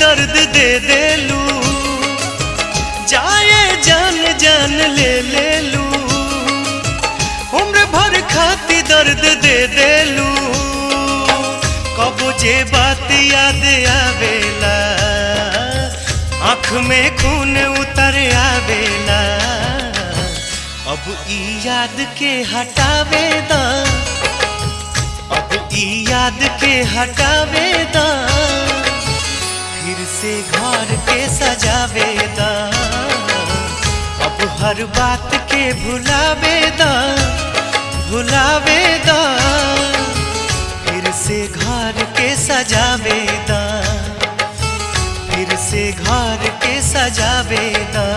दर्द दे देलू, जाए जान जान ले ले लू, उम्र भर खाती दर्द दे देलू। कबो जे बात याद आवेला, आँख में खून उतर आवेला, अब ई याद के हटावे दा, अब ई याद के हटावे दा, फिर से घर के सजावे दा, अब हर बात के भुलावे दा, भुलावे दा, फिर से घर के सजावे दा, फिर से घर के सजावे दा।